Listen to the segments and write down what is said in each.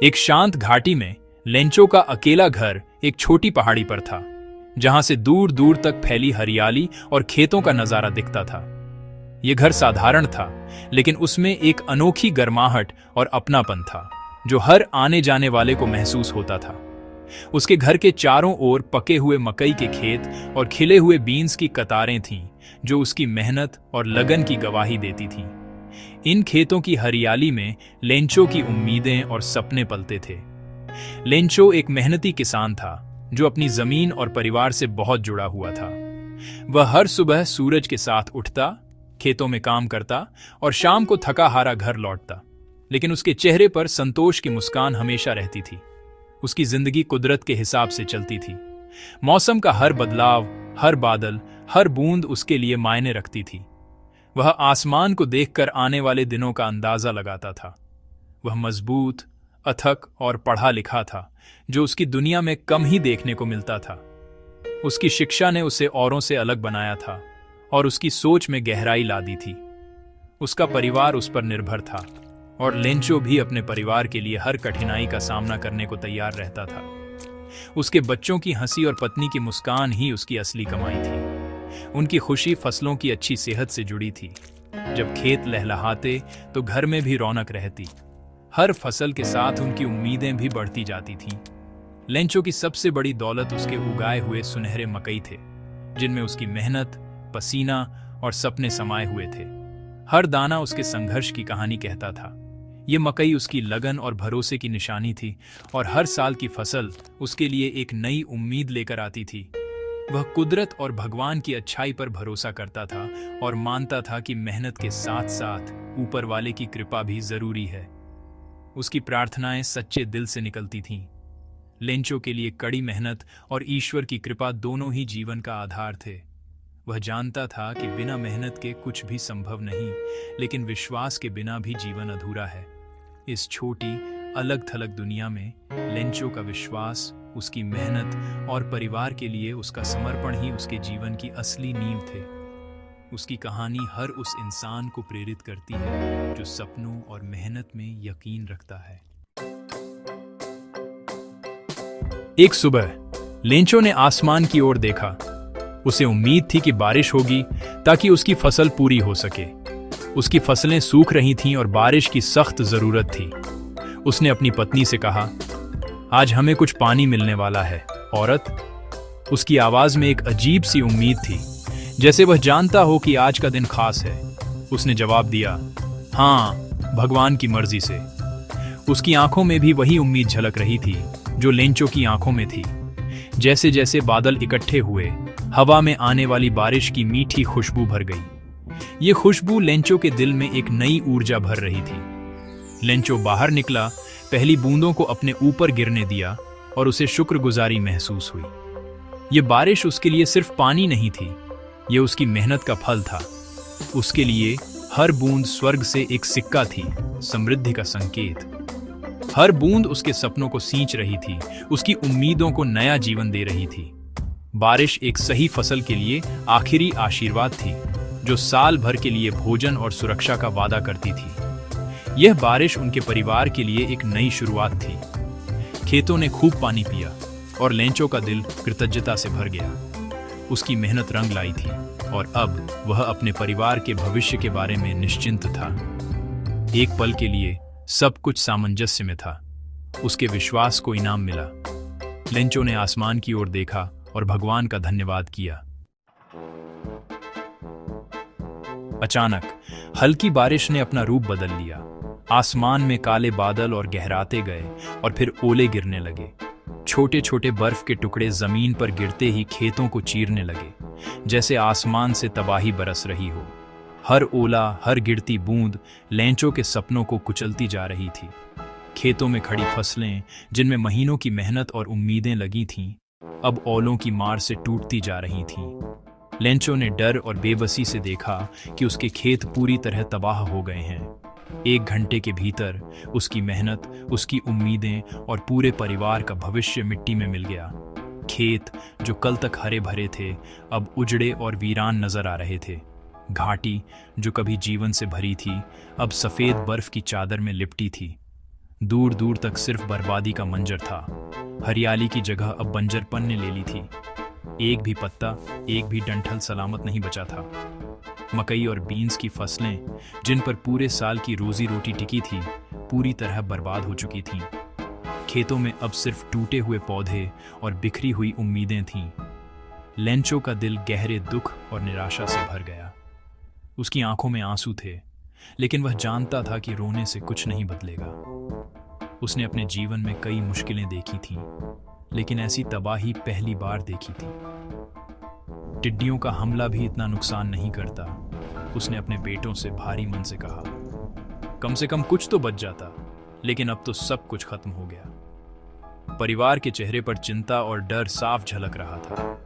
एक शांत घाटी में लेंचो का अकेला घर एक छोटी पहाड़ी पर था, जहां से दूर दूर तक फैली हरियाली और खेतों का नजारा दिखता था। यह घर साधारण था, लेकिन उसमें एक अनोखी गर्माहट और अपनापन था जो हर आने जाने वाले को महसूस होता था। उसके घर के चारों ओर पके हुए मकई के खेत और खिले हुए बीन्स की कतारें थीं, जो उसकी मेहनत और लगन की गवाही देती थीं। इन खेतों की हरियाली में लेंचो की उम्मीदें और सपने पलते थे। लेंचो एक मेहनती किसान था जो अपनी जमीन और परिवार से बहुत जुड़ा हुआ था। वह हर सुबह सूरज के साथ उठता, खेतों में काम करता और शाम को थका हारा घर लौटता, लेकिन उसके चेहरे पर संतोष की मुस्कान हमेशा रहती थी। उसकी जिंदगी कुदरत के हिसाब से चलती थी। मौसम का हर बदलाव, हर बादल, हर बूंद उसके लिए मायने रखती थी। वह आसमान को देखकर आने वाले दिनों का अंदाजा लगाता था। वह मजबूत, अथक और पढ़ा लिखा था, जो उसकी दुनिया में कम ही देखने को मिलता था। उसकी शिक्षा ने उसे औरों से अलग बनाया था और उसकी सोच में गहराई ला दी थी। उसका परिवार उस पर निर्भर था और लेंचो भी अपने परिवार के लिए हर कठिनाई का सामना करने को तैयार रहता था। उसके बच्चों की हंसी और पत्नी की मुस्कान ही उसकी असली कमाई थी। उनकी खुशी फसलों की अच्छी सेहत से जुड़ी थी। जब खेत लहलहाते तो घर में भी रौनक रहती। हर फसल के साथ उनकी उम्मीदें भी बढ़ती जाती थीं। लेंचो की सबसे बड़ी दौलत उसके उगाए हुए सुनहरे मकई थे, जिनमें उसकी मेहनत, पसीना और सपने समाये हुए थे। हर दाना उसके संघर्ष की कहानी कहता था। ये मकई उसकी लगन और भरोसे की निशानी थी और हर साल की फसल उसके लिए एक नई उम्मीद लेकर आती थी। वह कुदरत और भगवान की अच्छाई पर भरोसा करता था और मानता था कि मेहनत के साथ साथ ऊपर वाले की कृपा भी जरूरी है। उसकी प्रार्थनाएं सच्चे दिल से निकलती थीं। लेंचो के लिए कड़ी मेहनत और ईश्वर की कृपा दोनों ही जीवन का आधार थे। वह जानता था कि बिना मेहनत के कुछ भी संभव नहीं, लेकिन विश्वास के बिना भी जीवन अधूरा है। इस छोटी अलग थलग दुनिया में लेंचो का विश्वास, उसकी मेहनत और परिवार के लिए उसका समर्पण ही उसके जीवन की असली नींव थे। उसकी कहानी हर उस इंसान को प्रेरित करती है जो सपनों और मेहनत में यकीन रखता है। एक सुबह लेंचो ने आसमान की ओर देखा। उसे उम्मीद थी कि बारिश होगी ताकि उसकी फसल पूरी हो सके। उसकी फसलें सूख रही थीं और बारिश की सख्त जरूरत थी। उसने अपनी पत्नी से कहा, आज हमें कुछ पानी मिलने वाला है, औरत। उसकी आवाज में एक अजीब सी उम्मीद थी, जैसे वह जानता हो कि आज का दिन खास है। उसने जवाब दिया, हाँ, भगवान की मर्जी से। उसकी आंखों में भी वही उम्मीद झलक रही थी जो लेंचो की आंखों में थी। जैसे जैसे बादल इकट्ठे हुए, हवा में आने वाली बारिश की मीठी खुशबू भर गई। ये खुशबू लेंचो के दिल में एक नई ऊर्जा भर रही थी। लेंचो बाहर निकला, पहली बूंदों को अपने ऊपर गिरने दिया और उसे शुक्रगुजारी महसूस हुई। ये बारिश उसके लिए सिर्फ पानी नहीं थी, ये उसकी मेहनत का फल था। उसके लिए हर बूंद स्वर्ग से एक सिक्का थी, समृद्धि का संकेत। हर बूंद उसके सपनों को सींच रही थी, उसकी उम्मीदों को नया जीवन दे रही थी। बारिश एक सही फसल के लिए आखिरी आशीर्वाद थी, जो साल भर के लिए भोजन और सुरक्षा का वादा करती थी। यह बारिश उनके परिवार के लिए एक नई शुरुआत थी। खेतों ने खूब पानी पिया और लेंचो का दिल कृतज्ञता से भर गया। उसकी मेहनत रंग लाई थी और अब वह अपने परिवार के भविष्य के बारे में निश्चिंत था। एक पल के लिए सब कुछ सामंजस्य में था। उसके विश्वास को इनाम मिला। लेंचो ने आसमान की ओर देखा और भगवान का धन्यवाद किया। अचानक हल्की बारिश ने अपना रूप बदल लिया। आसमान में काले बादल और गहराते गए और फिर ओले गिरने लगे। छोटे छोटे बर्फ के टुकड़े जमीन पर गिरते ही खेतों को चीरने लगे, जैसे आसमान से तबाही बरस रही हो। हर ओला, हर गिरती बूंद लेंचो के सपनों को कुचलती जा रही थी। खेतों में खड़ी फसलें, जिनमें महीनों की मेहनत और उम्मीदें लगी थीं, अब ओलों की मार से टूटती जा रही थीं। लेंचो ने डर और बेबसी से देखा कि उसके खेत पूरी तरह तबाह हो गए हैं। 1 घंटे के भीतर उसकी मेहनत, उसकी उम्मीदें और पूरे परिवार का भविष्य मिट्टी में मिल गया। खेत जो कल तक हरे भरे थे, अब उजड़े और वीरान नजर आ रहे थे। घाटी जो कभी जीवन से भरी थी, अब सफेद बर्फ की चादर में लिपटी थी। दूर दूर तक सिर्फ बर्बादी का मंजर था। हरियाली की जगह अब बंजरपन ने ले ली थी। एक भी पत्ता, एक भी डंठल सलामत नहीं बचा था। मकई और बीन्स की फसलें, जिन पर पूरे साल की रोजी रोटी टिकी थी, पूरी तरह बर्बाद हो चुकी थीं। खेतों में अब सिर्फ टूटे हुए पौधे और बिखरी हुई उम्मीदें थीं। लेंचो का दिल गहरे दुख और निराशा से भर गया। उसकी आंखों में आंसू थे, लेकिन वह जानता था कि रोने से कुछ नहीं बदलेगा। उसने अपने जीवन में कई मुश्किलें देखी थीं, लेकिन ऐसी तबाही पहली बार देखी थी। टिड्डियों का हमला भी इतना नुकसान नहीं करता। उसने अपने बेटों से भारी मन से कहा, कम से कम कुछ तो बच जाता, लेकिन अब तो सब कुछ खत्म हो गया। परिवार के चेहरे पर चिंता और डर साफ झलक रहा था।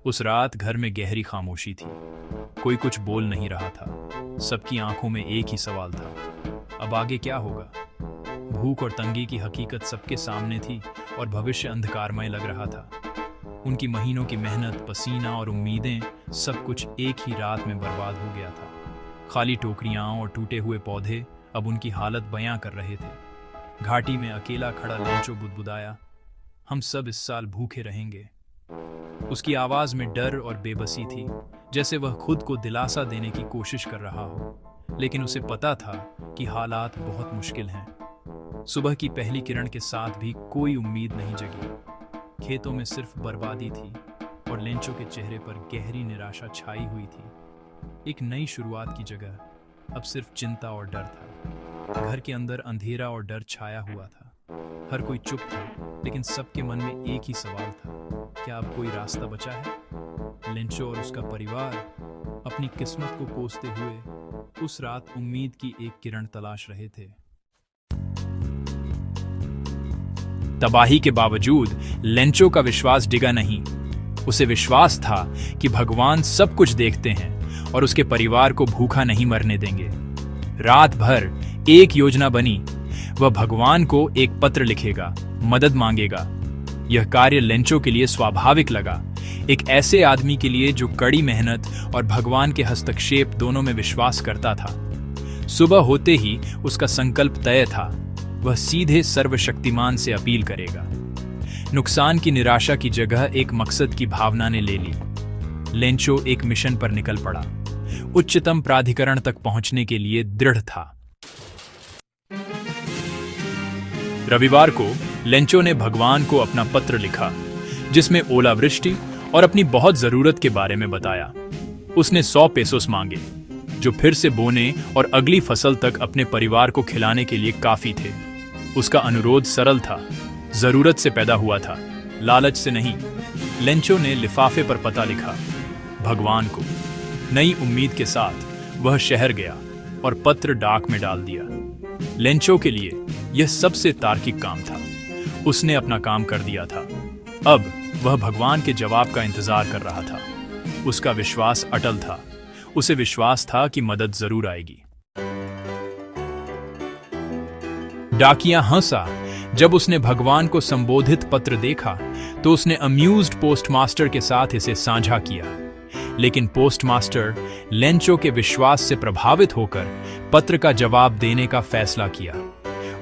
उस रात घर में गहरी खामोशी थी। कोई कुछ बोल नहीं रहा था। सबकी आंखों में एक ही सवाल था, अब आगे क्या होगा? भूख और तंगी की हकीकत सबके सामने थी और भविष्य अंधकारमय लग रहा था। उनकी महीनों की मेहनत, पसीना और उम्मीदें, सब कुछ एक ही रात में बर्बाद हो गया था। खाली टोकरियां और टूटे हुए पौधे अब उनकी हालत बयां कर रहे थे। घाटी में अकेला खड़ा लेंचो बुदबुदाया, हम सब इस साल भूखे रहेंगे। उसकी आवाज में डर और बेबसी थी, जैसे वह खुद को दिलासा देने की कोशिश कर रहा हो, लेकिन उसे पता था कि हालात बहुत मुश्किल हैं। सुबह की पहली किरण के साथ भी कोई उम्मीद नहीं जगी। खेतों में सिर्फ बर्बादी थी और लेंचो के चेहरे पर गहरी निराशा छाई हुई थी। एक नई शुरुआत की जगह अब सिर्फ चिंता और डर था। घर के अंदर अंधेरा और डर छाया हुआ था। हर कोई चुप था, लेकिन सबके मन में एक ही सवाल था, क्या अब कोई रास्ता बचा है? लेंचो और उसका परिवार अपनी किस्मत को कोसते हुए उस रात उम्मीद की एक किरण तलाश रहे थे। तबाही के बावजूद लेंचो का विश्वास डिगा नहीं। उसे विश्वास था कि भगवान सब कुछ देखते हैं और उसके परिवार को भूखा नहीं मरने देंगे। रात भर एक योजना बनी। वह भगवान को एक पत्र लिखेगा, मदद मांगेगा। यह कार्य लेंचो के लिए स्वाभाविक लगा, एक ऐसे आदमी के लिए जो कड़ी मेहनत और भगवान के हस्तक्षेप दोनों में विश्वास करता था। सुबह होते ही उसका संकल्प तय था, वह सीधे सर्वशक्तिमान से अपील करेगा। नुकसान की निराशा की जगह एक मकसद की भावना ने ले ली। लेंचो एक मिशन पर निकल पड़ा, उच्चतम प्राधिकरण तक पहुंचने के लिए दृढ़ था। रविवार को लेंचो ने भगवान को अपना पत्र लिखा, जिसमें ओलावृष्टि और अपनी बहुत जरूरत के बारे में बताया। उसने 100 पेसोस मांगे, जो फिर से बोने और अगली फसल तक अपने परिवार को खिलाने के लिए काफी थे। उसका अनुरोध सरल था, जरूरत से पैदा हुआ था, लालच से नहीं। लेंचो ने लिफाफे पर पता लिखा, भगवान को। नई उम्मीद के साथ वह शहर गया और पत्र डाक में डाल दिया। लेंचो के लिए यह सबसे तार्किक काम था। उसने अपना काम कर दिया था। अब वह भगवान के जवाब का इंतजार कर रहा था। उसका विश्वास अटल था। उसे विश्वास था कि मदद जरूर आएगी। डाकिया हंसा जब उसने भगवान को संबोधित पत्र देखा, तो उसने अम्यूज्ड पोस्टमास्टर के साथ इसे साझा किया। लेकिन पोस्टमास्टर लेंचो के विश्वास से प्रभावित होकर पत्र का जवाब देने का फैसला किया।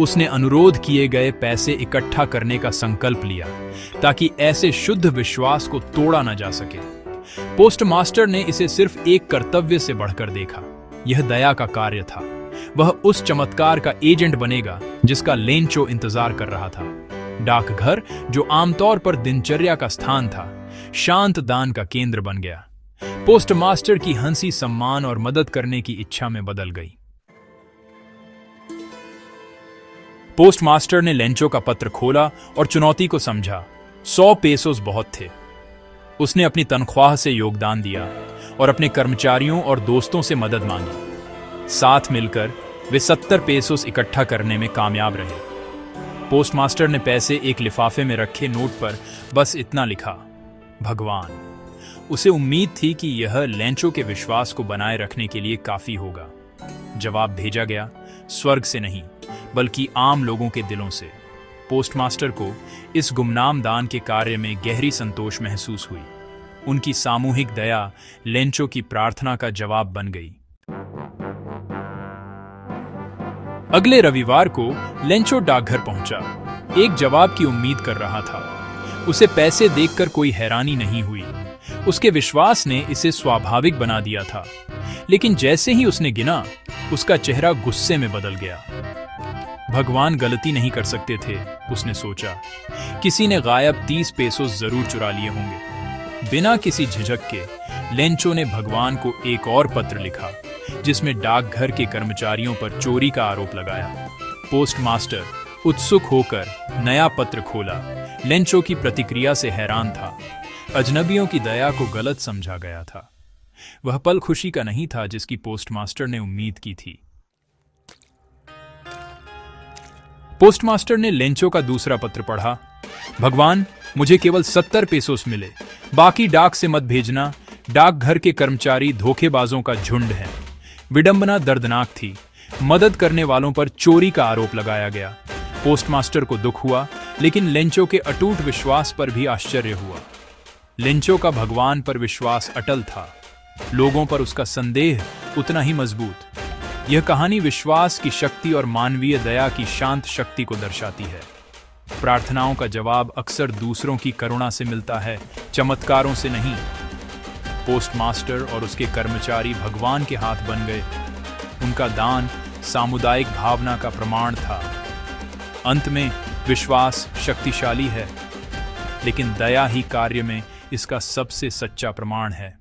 उसने अनुरोध किए गए पैसे इकट्ठा करने का संकल्प लिया, ताकि ऐसे शुद्ध विश्वास को तोड़ा न जा सके। पोस्टमास्टर ने इसे सिर्फ एक कर्तव्य से बढ़कर देखा। यह दया का कार्य था। वह उस चमत्कार का एजेंट बनेगा जिसका लेंचो इंतजार कर रहा था। डाकघर, जो आमतौर पर दिनचर्या का स्थान था, शांत दान का केंद्र बन गया। पोस्टमास्टर की हंसी सम्मान और मदद करने की इच्छा में बदल गई। पोस्टमास्टर ने लेंचो का पत्र खोला और चुनौती को समझा। 100 पेसोस बहुत थे। उसने अपनी तनख्वाह से योगदान दिया और अपने कर्मचारियों और दोस्तों से मदद मांगी। साथ मिलकर वे 70 पेसोस इकट्ठा करने में कामयाब रहे। पोस्टमास्टर ने पैसे एक लिफाफे में रखे नोट पर बस इतना लिखा, भगवान। उसे उम्मीद थी कि यह लेंचो के विश्वास को बनाए रखने के लिए काफी होगा। जवाब भेजा गया, स्वर्ग से नहीं, बल्कि आम लोगों के दिलों से। पोस्टमास्टर को इस गुमनाम दान के कार्य में गहरी संतोष महसूस हुई। उनकी सामूहिक दया लेंचो की प्रार्थना का जवाब बन गई। अगले रविवार को लेंचो डाकघर पहुंचा। एक जवाब की उम्मीद कर रहा था। उसे पैसे देखकर कोई हैरानी नहीं हुई। उसके विश्वास ने इसे स्वाभाविक बना दिया था। लेकिन जैसे ही उसने गिना, उसका चेहरा गुस्से में बदल गया। भगवान गलती नहीं कर सकते थे, उसने सोचा। किसी ने गायब 30 पेसो जरूर चुरा लिए होंगे। बिना किसी झिझक के लेंचो ने भगवान को एक और पत्र लिखा, जिसमें डाकघर के कर्मचारियों पर चोरी का आरोप लगाया। पोस्टमास्टर उत्सुक होकर नया पत्र खोला। लेंचो की प्रतिक्रिया से हैरान था। अजनबियों की दया को गलत समझा गया था। वह पल खुशी का नहीं था जिसकी पोस्टमास्टर ने उम्मीद की थी। पोस्टमास्टर ने लेंचो का दूसरा पत्र पढ़ा। भगवान, मुझे केवल 70 पेसोस मिले, बाकी डाक से मत भेजना। डाकघर के कर्मचारी धोखेबाजों का झुंड है। विडंबना दर्दनाक थी। मदद करने वालों पर चोरी का आरोप लगाया गया। पोस्टमास्टर को दुख हुआ, लेकिन लेंचो के अटूट विश्वास पर भी आश्चर्य हुआ। लेंचो का भगवान पर विश्वास अटल था। लोगों पर उसका संदेह उतना ही मजबूत। यह कहानी विश्वास की शक्ति और मानवीय दया की शांत शक्ति को दर्शाती है। प्रार्थनाओं का जवाब अक्सर दूसरों की करुणा से मिलता है, चमत्कारों से नहीं। पोस्टमास्टर और उसके कर्मचारी भगवान के हाथ बन गए। उनका दान सामुदायिक भावना का प्रमाण था। अंत में विश्वास शक्तिशाली है, लेकिन दया ही कार्य में इसका सबसे सच्चा प्रमाण है।